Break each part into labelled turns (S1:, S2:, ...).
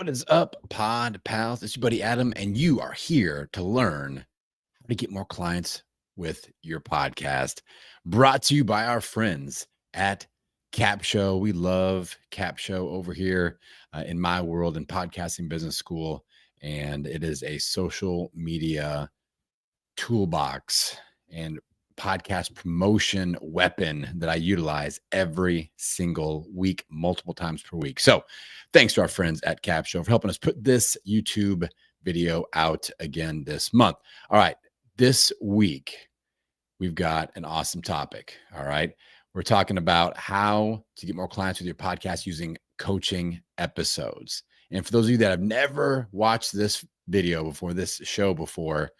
S1: What is up, pod pals? It's your buddy Adam, and you are here to learn how to get more clients with your podcast. Brought to you by our friends at Cap Show. We love Cap Show over here in my world in podcasting business school, and it is a social media toolbox and podcast promotion weapon that I utilize every single week, multiple times per week. So thanks to our friends at Cap Show for helping us put this YouTube video out again this month. All right, this week, we've got an awesome topic. All right, we're talking about how to get more clients with your podcast using coaching episodes. And for those of you that have never watched this video before, this show before,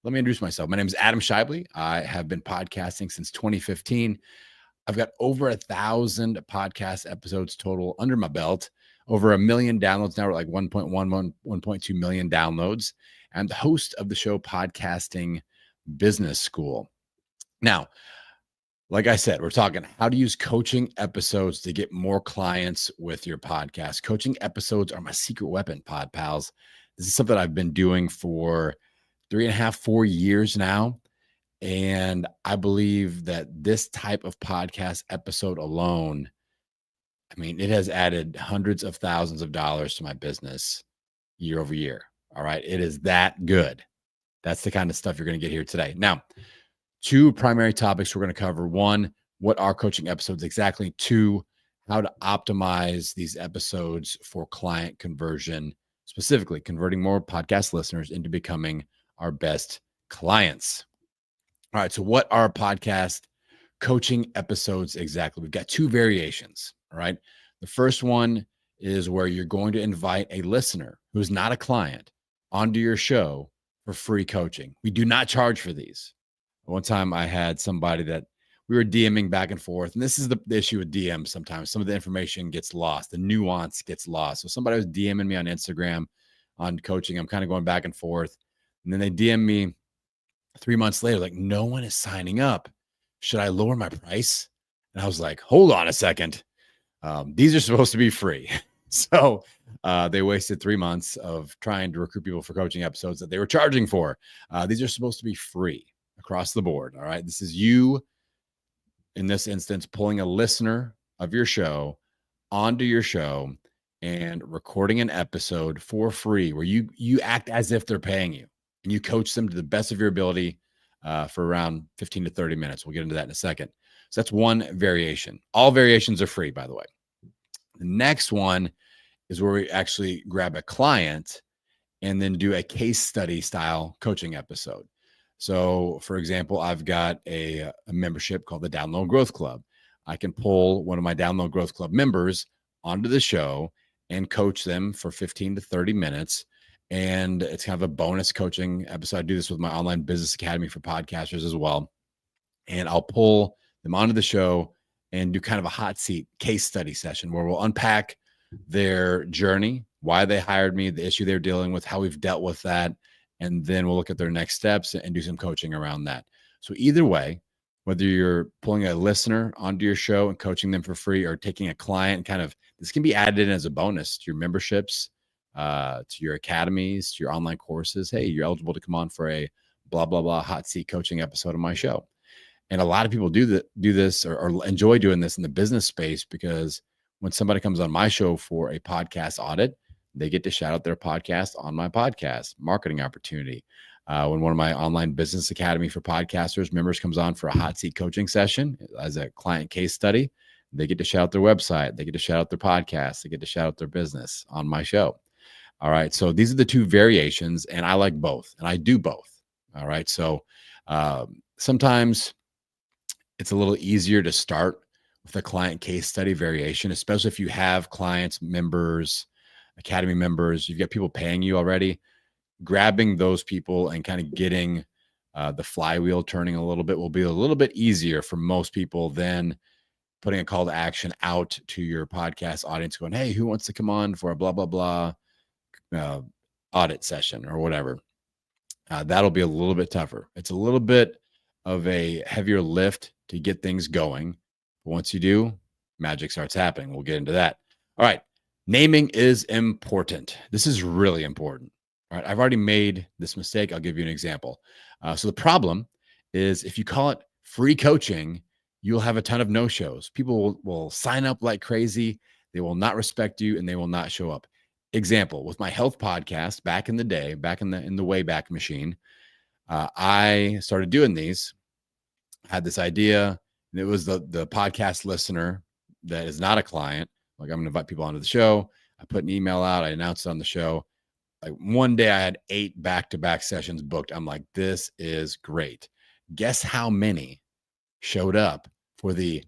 S1: let me introduce myself. My name is Adam Schaeuble. I have been podcasting since 2015. I've got over 1,000 podcast episodes total under my belt, over 1 million downloads. Now we're like 1.1, 1.2 million downloads. I'm the host of the show Podcasting Business School. Now, like I said, we're talking how to use coaching episodes to get more clients with your podcast. Coaching episodes are my secret weapon, pod pals. This is something I've been doing for 3.5, 4 years now. And I believe that this type of podcast episode alone, I mean, it has added hundreds of thousands of dollars to my business year over year. All right. It is that good. That's the kind of stuff you're going to get here today. Now, 2 primary topics we're going to cover. 1, what are coaching episodes exactly? 2, how to optimize these episodes for client conversion, specifically converting more podcast listeners into becoming our best clients. All right. So what are podcast coaching episodes exactly? We've got 2 variations. All right. The first one is where you're going to invite a listener who's not a client onto your show for free coaching. We do not charge for these. One time I had somebody that we were DMing back and forth, and this is the issue with DMs sometimes. Some of the information gets lost. The nuance gets lost. So somebody was DMing me on Instagram on coaching. I'm kind of going back and forth. And then they DM me 3 months later, like, no one is signing up. Should I lower my price? And I was like, hold on a second. These are supposed to be free. So they wasted 3 months of trying to recruit people for coaching episodes that they were charging for. These are supposed to be free across the board. All right. This is you, in this instance, pulling a listener of your show onto your show and recording an episode for free where you act as if they're paying you and you coach them to the best of your ability for around 15 to 30 minutes. We'll get into that in a second. So that's one variation. All variations are free, by the way. The next one is where we actually grab a client and then do a case study style coaching episode. So, for example, I've got a membership called the Download Growth Club. I can pull one of my Download Growth Club members onto the show and coach them for 15 to 30 minutes. And it's kind of a bonus coaching episode. I do this with my online business academy for podcasters as well. And I'll pull them onto the show and do kind of a hot seat case study session where we'll unpack their journey, why they hired me, the issue they're dealing with, how we've dealt with that. And then we'll look at their next steps and do some coaching around that. So either way, whether you're pulling a listener onto your show and coaching them for free or taking a client, kind of this can be added in as a bonus to your memberships, to your academies, to your online courses. Hey, you're eligible to come on for a blah, blah, blah hot seat coaching episode of my show. And a lot of people do this or enjoy doing this in the business space because when somebody comes on my show for a podcast audit, they get to shout out their podcast on my podcast marketing opportunity. When one of my online business academy for podcasters members comes on for a hot seat coaching session as a client case study, they get to shout out their website. They get to shout out their podcast. They get to shout out their business on my show. All right. So these are the two variations and I like both and I do both. All right. So sometimes it's a little easier to start with a client case study variation, especially if you have clients, members, academy members, you've got people paying you already. Grabbing those people and kind of getting the flywheel turning a little bit will be a little bit easier for most people than putting a call to action out to your podcast audience going, hey, who wants to come on for a blah, blah, blah audit session or whatever. That'll be a little bit tougher. It's a little bit of a heavier lift to get things going. But once you do, magic starts happening. We'll get into that. All right. Naming is important. This is really important. All right. I've already made this mistake. I'll give you an example. So the problem is if you call it free coaching, you'll have a ton of no-shows. People will sign up like crazy. They will not respect you and they will not show up. Example, with my health podcast back in the day, back in the Wayback Machine, I started doing these. I had this idea, and it was the podcast listener that is not a client. Like, I'm going to invite people onto the show. I put an email out. I announced it on the show. Like, one day I had 8 back-to-back sessions booked. I'm like, this is great. Guess how many showed up for the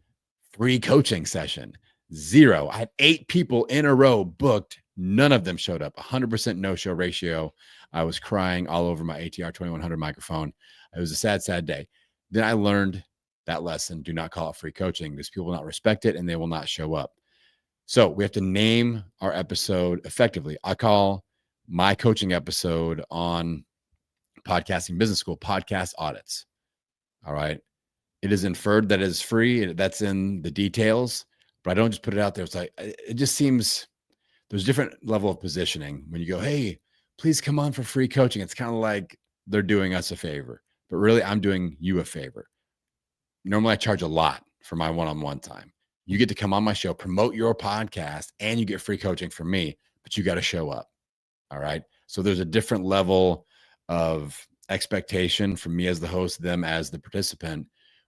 S1: free coaching session? 0. I had 8 people in a row booked. None of them showed up. 100% no-show ratio. I was crying all over my ATR 2100 microphone. It was a sad, sad day. Then I learned that lesson. Do not call it free coaching because people will not respect it and they will not show up. So we have to name our episode effectively. I call my coaching episode on Podcasting Business School podcast audits. All right. It is inferred that it is free. That's in the details, but I don't just put it out there. It's like, it just seems there's a different level of positioning when you go, hey, please come on for free coaching. It's kind of like they're doing us a favor, but really I'm doing you a favor. Normally I charge a lot for my one-on-one time. You get to come on my show, promote your podcast, and you get free coaching from me, but you got to show up. All right. So there's a different level of expectation from me as the host, them as the participant,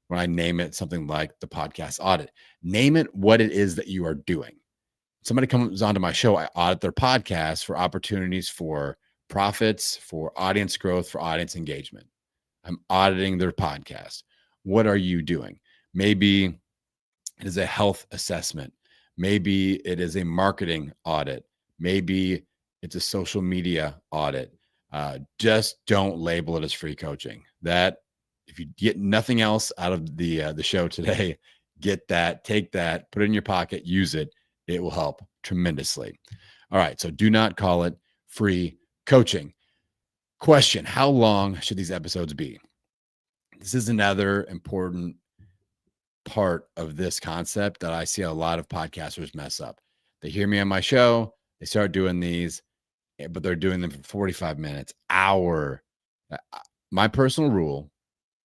S1: when I name it something like the podcast audit. Name it what it is that you are doing. Somebody comes onto my show, I audit their podcast for opportunities for profits, for audience growth, for audience engagement. I'm auditing their podcast. What are you doing? Maybe it is a health assessment. Maybe it is a marketing audit. Maybe it's a social media audit. Just don't label it as free coaching. That, if you get nothing else out of the show today, get that, take that, put it in your pocket, use it. It will help tremendously. All right. So do not call it free coaching. Question: how long should these episodes be? This is another important part of this concept that I see a lot of podcasters mess up. They hear me on my show, they start doing these, but they're doing them for 45 minutes, hour. My personal rule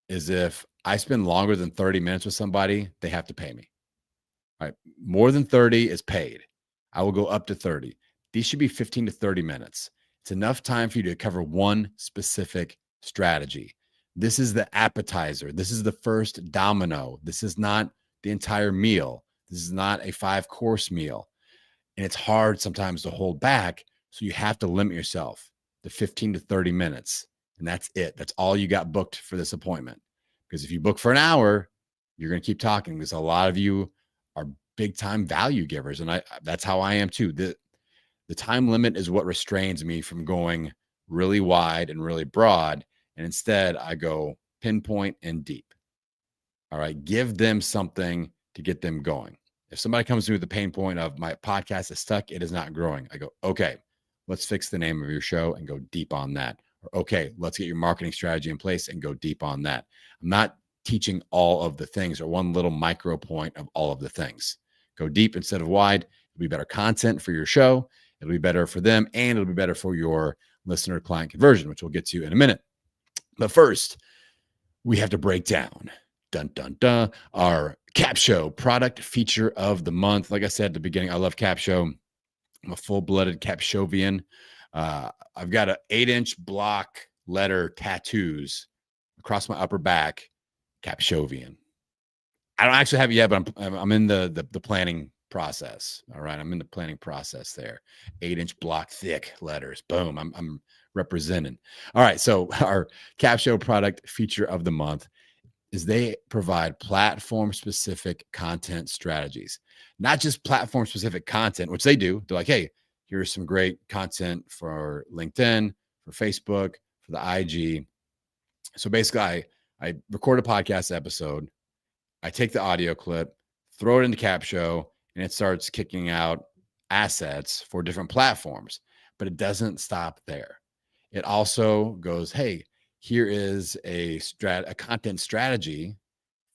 S1: is if I spend longer than 30 minutes with somebody, they have to pay me. All right. More than 30 is paid. I will go up to 30. These should be 15 to 30 minutes. It's enough time for you to cover one specific strategy. This is the appetizer. This is the first domino. This is not the entire meal. This is not a 5-course meal. And it's hard sometimes to hold back. So you have to limit yourself to 15 to 30 minutes. And that's it. That's all you got booked for this appointment. Because if you book for an hour, you're going to keep talking, because a lot of you are big time value givers. And that's how I am too. The time limit is what restrains me from going really wide and really broad. And instead I go pinpoint and deep. All right. Give them something to get them going. If somebody comes to me with the pain point of my podcast is stuck, it is not growing, I go, okay, let's fix the name of your show and go deep on that. Or, okay, let's get your marketing strategy in place and go deep on that. I'm not teaching all of the things or one little micro point of all of the things. Go deep instead of wide. It'll be better content for your show. It'll be better for them, and it'll be better for your listener client conversion, which we'll get to in a minute. But first, we have to break down our Cap Show product feature of the month. Like I said at the beginning, I love Cap Show. I'm a full-blooded Capshovian. I've got an 8-inch block letter tattoos across my upper back, Capshovian. I don't actually have it yet, but I'm in the planning process. All right, I'm in the planning process there. 8-inch block thick letters. Boom, I'm representing. All right, so our Cap Show product feature of the month is they provide platform-specific content strategies. Not just platform-specific content, which they do. They're like, hey, here's some great content for LinkedIn, for Facebook, for the IG. So basically, I record a podcast episode. I take the audio clip, throw it into Cap Show, and it starts kicking out assets for different platforms. But it doesn't stop there. It also goes, hey, here is a content strategy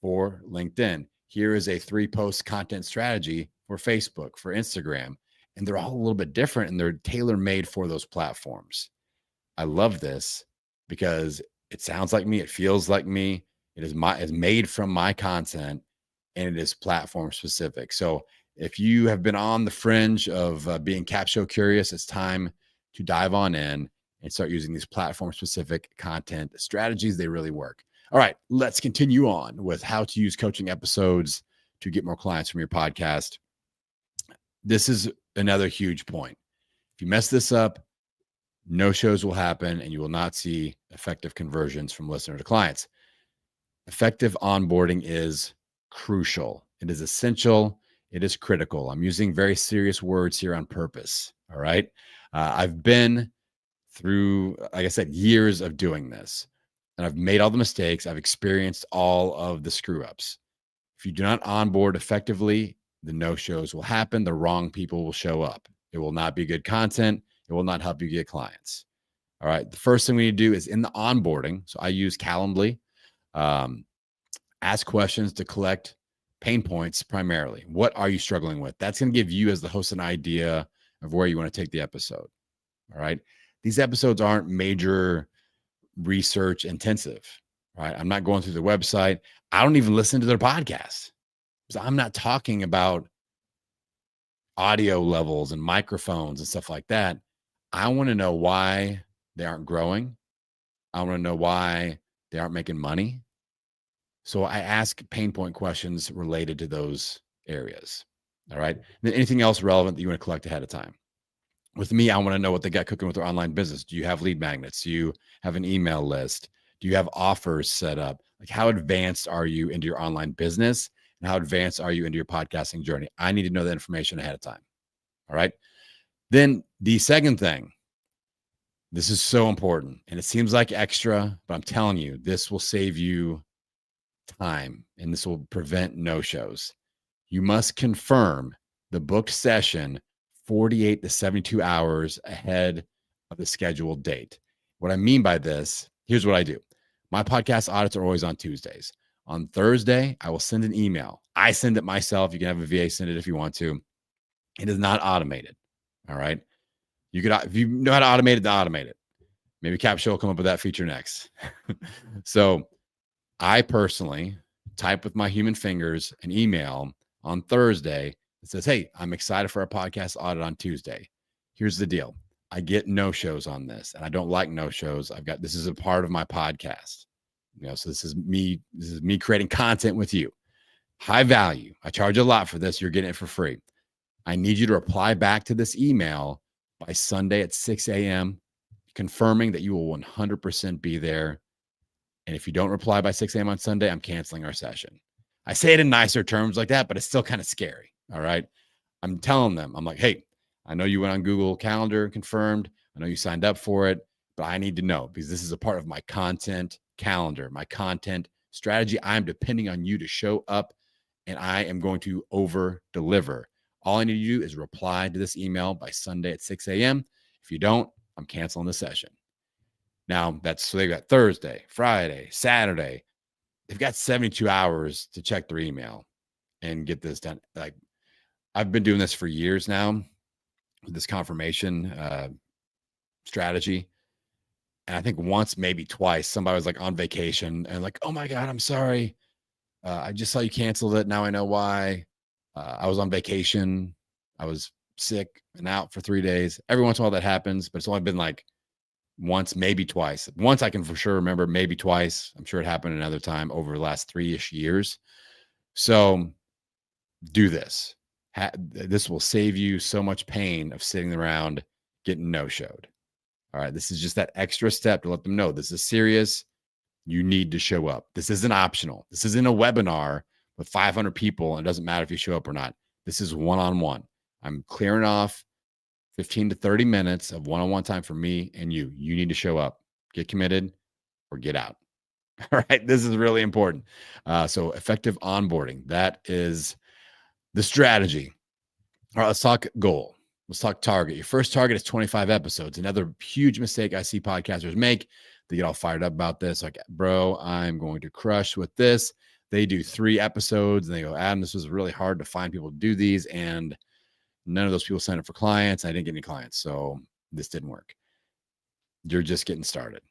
S1: for LinkedIn. Here is a 3-post content strategy for Facebook, for Instagram. And they're all a little bit different, and they're tailor-made for those platforms. I love this because it sounds like me. It feels like me. It is made from my content, and it is platform specific. So if you have been on the fringe of being Cap Show curious, it's time to dive on in and start using these platform specific content strategies. They really work. All right, let's continue on with how to use coaching episodes to get more clients from your podcast. This is another huge point. If you mess this up, no shows will happen, and you will not see effective conversions from listener to clients. Effective onboarding is crucial. It is essential. It is critical. I'm using very serious words here on purpose. All right. I've been through, like I said, years of doing this, and I've made all the mistakes. I've experienced all of the screw ups. If you do not onboard effectively, the no-shows will happen. The wrong people will show up. It will not be good content. It will not help you get clients. All right. The first thing we need to do is in the onboarding. So I use Calendly. Ask questions to collect pain points primarily. What are you struggling with? That's going to give you as the host an idea of where you want to take the episode. All right. These episodes aren't major research intensive, right? I'm not going through their website. I don't even listen to their podcast because I'm not talking about audio levels and microphones and stuff like that. I want to know why they aren't growing. I want to know why they aren't making money. So I ask pain point questions related to those areas. All right. Then anything else relevant that you want to collect ahead of time. With me, I want to know what they got cooking with their online business. Do you have lead magnets? Do you have an email list? Do you have offers set up? Like, how advanced are you into your online business? And how advanced are you into your podcasting journey? I need to know that information ahead of time. All right. Then the second thing, this is so important, and it seems like extra, but I'm telling you, this will save you time, and this will prevent no-shows. You must confirm the booked session 48 to 72 hours ahead of the scheduled date. What I mean by this, here's what I do. My podcast audits are always on Tuesdays. On Thursday, I will send an email. I send it myself. You can have a VA send it if you want to. It is not automated. All right. You could, if you know how to automate it, then automate it. Maybe Cap Show will come up with that feature next. So I personally type with my human fingers an email on Thursday that says, hey, I'm excited for our podcast audit on Tuesday. Here's the deal. I get no-shows on this, and I don't like no-shows. This is a part of my podcast. So this is me creating content with you. High value. I charge a lot for this. You're getting it for free. I need you to reply back to this email by Sunday at 6 a.m., confirming that you will 100% be there. And if you don't reply by 6 a.m. on Sunday, I'm canceling our session. I say it in nicer terms like that, but it's still kind of scary. All right. I'm telling them, I'm like, hey, I know you went on Google Calendar, confirmed. I know you signed up for it, but I need to know because this is a part of my content calendar, my content strategy. I'm depending on you to show up, and I am going to over deliver. All I need to do is reply to this email by Sunday at 6 a.m. If you don't, I'm canceling the session. Now, so they've got Thursday, Friday, Saturday. They've got 72 hours to check their email and get this done. Like, I've been doing this for years now with this confirmation strategy. And I think once, maybe twice, somebody was like on vacation and like, oh my God, I'm sorry. I just saw you canceled it. Now I know why. I was on vacation. I was sick and out for 3 days. Every once in a while that happens, but it's only been like once, maybe twice. Once I can for sure remember, maybe twice. I'm sure it happened another time over the last 3-ish years. So do this. This will save you so much pain of sitting around getting no-showed. All right. This is just that extra step to let them know this is serious. You need to show up. This isn't optional. This isn't a webinar with 500 people, and it doesn't matter if you show up or not. This is one-on-one. I'm clearing off 15 to 30 minutes of one-on-one time for me and you. You need to show up, get committed, or get out. All right. This is really important. So effective onboarding. That is the strategy. All right. Let's talk goal. Let's talk target. Your first target is 25 episodes. Another huge mistake I see podcasters make. They get all fired up about this. Like, bro, I'm going to crush with this. They do 3 episodes and they go, Adam, this was really hard to find people to do these. And none of those people signed up for clients. I didn't get any clients. So this didn't work. You're just getting started.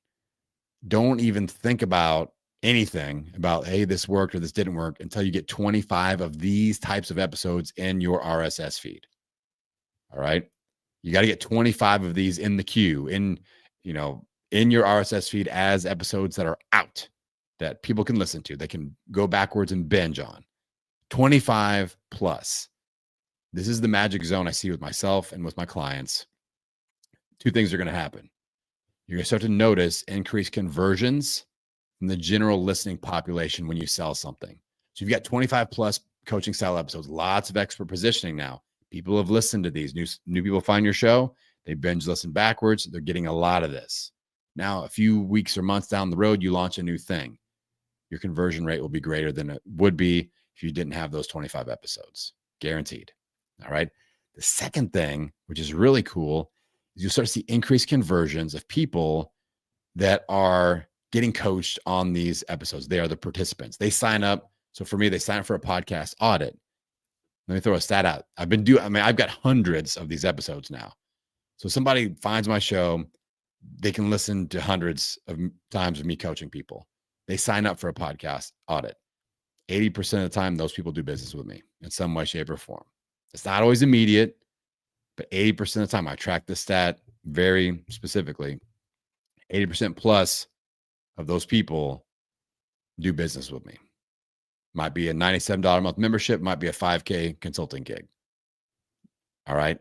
S1: Don't even think about anything about, hey, this worked or this didn't work until you get 25 of these types of episodes in your RSS feed. All right. You got to get 25 of these in the queue, in your RSS feed as episodes that are out that people can listen to. They can go backwards and binge on. 25 plus. This is the magic zone I see with myself and with my clients. 2 things are going to happen. You're going to start to notice increased conversions from the general listening population when you sell something. So you've got 25 plus coaching style episodes, lots of expert positioning now. People have listened to these. New people find your show. They binge listen backwards. They're getting a lot of this. Now, a few weeks or months down the road, you launch a new thing. Your conversion rate will be greater than it would be if you didn't have those 25 episodes. Guaranteed. All right. The second thing, which is really cool, is you'll start to see increased conversions of people that are getting coached on these episodes. They are the participants. They sign up. So for me, they sign up for a podcast audit. Let me throw a stat out. I've got hundreds of these episodes now. So somebody finds my show, they can listen to hundreds of times of me coaching people. They sign up for a podcast audit. 80% of the time, those people do business with me in some way, shape, or form. It's not always immediate, but 80% of the time, I track this stat very specifically. 80% plus of those people do business with me. Might be a $97 a month membership, might be a $5K consulting gig. All right.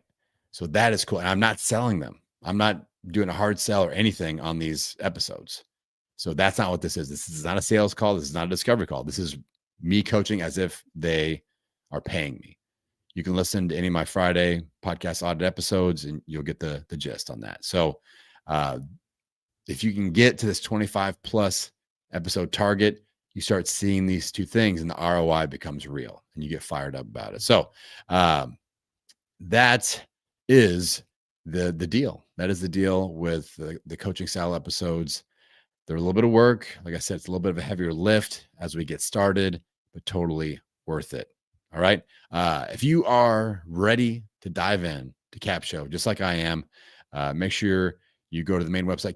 S1: So that is cool. And I'm not selling them. I'm not doing a hard sell or anything on these episodes. So that's not what this is. This is not a sales call. This is not a discovery call. This is me coaching as if they are paying me. You can listen to any of my Friday podcast audit episodes and you'll get the gist on that. So if you can get to this 25 plus episode target, you start seeing these 2 things and the ROI becomes real and you get fired up about it. So that is the deal. That is the deal with the coaching style episodes. They're a little bit of work. Like I said, it's a little bit of a heavier lift as we get started, but totally worth it. All right. If you are ready to dive in to Cap Show, just like I am, make sure you go to the main website,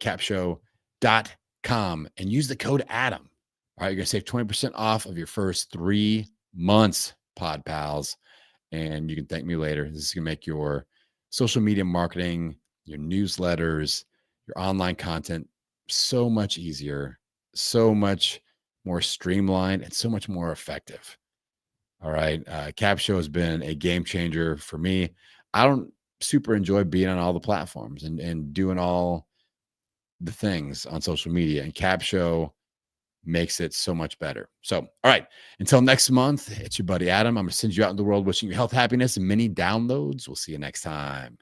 S1: capshow.com, and use the code Adam. All right. You're going to save 20% off of your first 3 months, Pod Pals. and you can thank me later. This is going to make your social media marketing, your newsletters, your online content so much easier, so much more streamlined, and so much more effective. All right. Capshow has been a game changer for me. I don't super enjoy being on all the platforms and doing all the things on social media, and Capshow makes it so much better. So, all right. Until next month, it's your buddy Adam. I'm going to send you out in the world wishing you health, happiness, and many downloads. We'll see you next time.